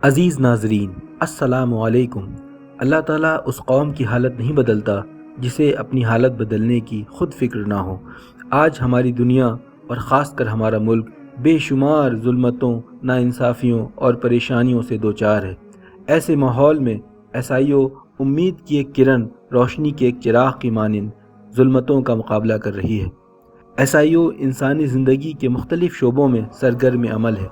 عزیز ناظرین، السلام علیکم۔ اللہ تعالیٰ اس قوم کی حالت نہیں بدلتا جسے اپنی حالت بدلنے کی خود فکر نہ ہو۔ آج ہماری دنیا اور خاص کر ہمارا ملک بے شمار ظلمتوں، ناانصافیوں اور پریشانیوں سے دوچار ہے۔ ایسے ماحول میں SIO امید کی ایک کرن، روشنی کے ایک چراغ کی مانند ظلمتوں کا مقابلہ کر رہی ہے۔ SIO انسانی زندگی کے مختلف شعبوں میں سرگرم عمل ہے۔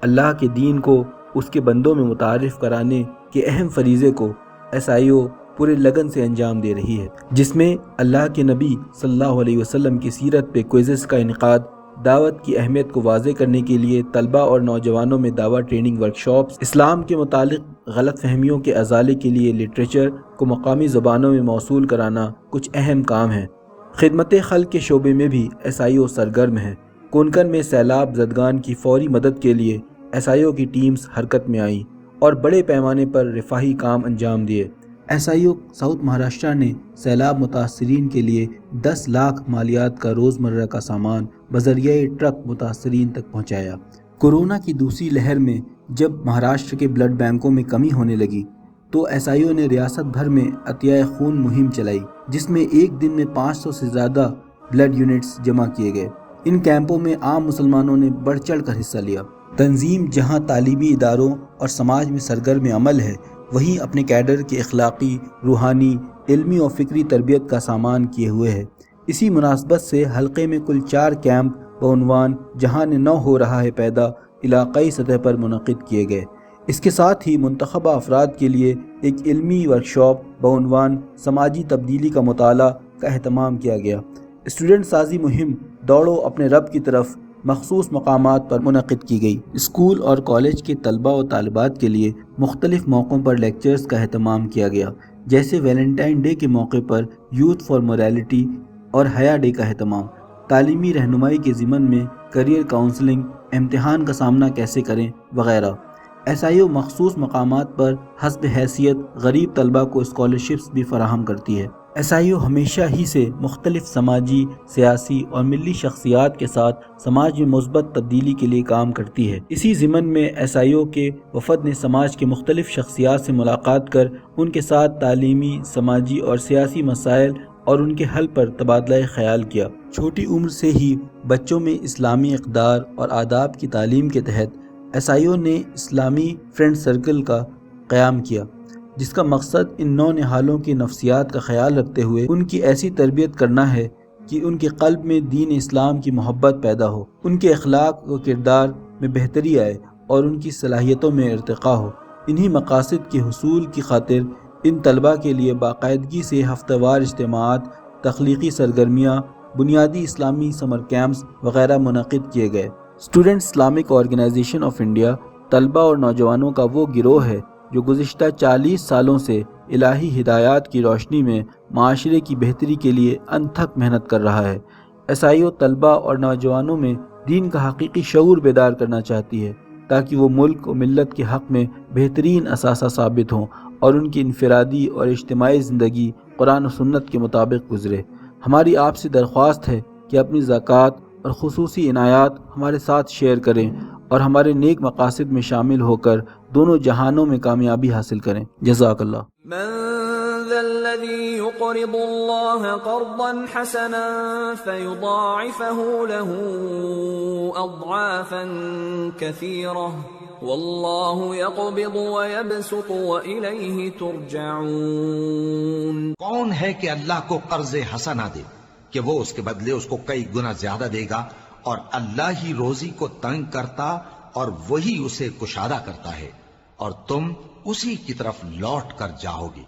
اللہ کے دین کو اس کے بندوں میں متعارف کرانے کے اہم فریضے کو SIO پورے لگن سے انجام دے رہی ہے، جس میں اللہ کے نبی صلی اللہ علیہ وسلم کی سیرت پہ کوئزز کا انعقاد، دعوت کی اہمیت کو واضح کرنے کے لیے طلباء اور نوجوانوں میں دعوت ٹریننگ ورکشاپس، اسلام کے متعلق غلط فہمیوں کے ازالے کے لیے لٹریچر کو مقامی زبانوں میں موصول کرانا کچھ اہم کام ہیں۔ خدمت خلق کے شعبے میں بھی SIO سرگرم ہے۔ کونکن میں سیلاب زدگان کی فوری مدد کے لیے SIO کی ٹیمز حرکت میں آئیں اور بڑے پیمانے پر رفاہی کام انجام دیے۔ SIO ساؤتھ مہاراشٹر نے سیلاب متاثرین کے لیے 10 لاکھ مالیات کا روزمرہ کا سامان بذریعہ ٹرک متاثرین تک پہنچایا۔ کورونا کی دوسری لہر میں جب مہاراشٹر کے بلڈ بینکوں میں کمی ہونے لگی تو SIO نے ریاست بھر میں عطیہ خون مہم چلائی، جس میں ایک دن میں 500 سے زیادہ بلڈ یونٹس جمع کیے گئے۔ ان کیمپوں میں عام مسلمانوں نے بڑھ چڑھ کر حصہ لیا۔ تنظیم جہاں تعلیمی اداروں اور سماج میں سرگرم عمل ہے، وہیں اپنے کیڈر کی اخلاقی، روحانی، علمی اور فکری تربیت کا سامان کیے ہوئے ہے۔ اسی مناسبت سے حلقے میں کل 4 کیمپ بعنوان جہان نو ہو رہا ہے پیدا علاقائی سطح پر منعقد کیے گئے۔ اس کے ساتھ ہی منتخبہ افراد کے لیے ایک علمی ورکشاپ بعنوان سماجی تبدیلی کا مطالعہ کا اہتمام کیا گیا۔ اسٹوڈنٹ سازی مہم دوڑو اپنے رب کی طرف مخصوص مقامات پر منعقد کی گئی۔ اسکول اور کالج کے طلباء و طالبات کے لیے مختلف موقعوں پر لیکچرز کا اہتمام کیا گیا، جیسے ویلنٹائن ڈے کے موقع پر یوتھ فار موریلٹی اور حیا ڈے کا اہتمام، تعلیمی رہنمائی کے ضمن میں کیریئر کاؤنسلنگ، امتحان کا سامنا کیسے کریں وغیرہ۔ SIO مخصوص مقامات پر حسب حیثیت غریب طلباء کو اسکالرشپس بھی فراہم کرتی ہے۔ SIO ہمیشہ ہی سے مختلف سماجی، سیاسی اور ملی شخصیات کے ساتھ سماج میں مثبت تبدیلی کے لیے کام کرتی ہے۔ اسی ضمن میں SIO کے وفد نے سماج کے مختلف شخصیات سے ملاقات کر ان کے ساتھ تعلیمی، سماجی اور سیاسی مسائل اور ان کے حل پر تبادلہ خیال کیا۔ چھوٹی عمر سے ہی بچوں میں اسلامی اقدار اور آداب کی تعلیم کے تحت SIO نے اسلامی فرینڈ سرکل کا قیام کیا، جس کا مقصد ان نونہالوں کی نفسیات کا خیال رکھتے ہوئے ان کی ایسی تربیت کرنا ہے کہ ان کے قلب میں دین اسلام کی محبت پیدا ہو، ان کے اخلاق و کردار میں بہتری آئے اور ان کی صلاحیتوں میں ارتقاء ہو۔ انہی مقاصد کے حصول کی خاطر ان طلباء کے لیے باقاعدگی سے ہفتہ وار اجتماعات، تخلیقی سرگرمیاں، بنیادی اسلامی سمر کیمپس وغیرہ منعقد کیے گئے۔ Student Islamic organisation of India طلباء اور نوجوانوں کا وہ گروہ ہے جو گزشتہ 40 سالوں سے الہی ہدایات کی روشنی میں معاشرے کی بہتری کے لیے انتھک محنت کر رہا ہے۔ SIO طلباء اور نوجوانوں میں دین کا حقیقی شعور بیدار کرنا چاہتی ہے تاکہ وہ ملک و ملت کے حق میں بہترین اثاثہ ثابت ہوں اور ان کی انفرادی اور اجتماعی زندگی قرآن و سنت کے مطابق گزرے۔ ہماری آپ سے درخواست ہے کہ اپنی زکوٰۃ اور خصوصی عنایات ہمارے ساتھ شیئر کریں اور ہمارے نیک مقاصد میں شامل ہو کر دونوں جہانوں میں کامیابی حاصل کریں۔ جزاک اللہ۔ من ذا الذي يقرض الله قرضا حسنا فيضاعفه له اضعافا كثيرة والله يقبض ويبسط وإليه ترجعون۔ کون ہے کہ اللہ کو قرض حسنہ دے کہ وہ اس کے بدلے اس کو کئی گنا زیادہ دے گا، اور اللہ ہی روزی کو تنگ کرتا اور وہی اسے کشادہ کرتا ہے، اور تم اسی کی طرف لوٹ کر جاؤ گے۔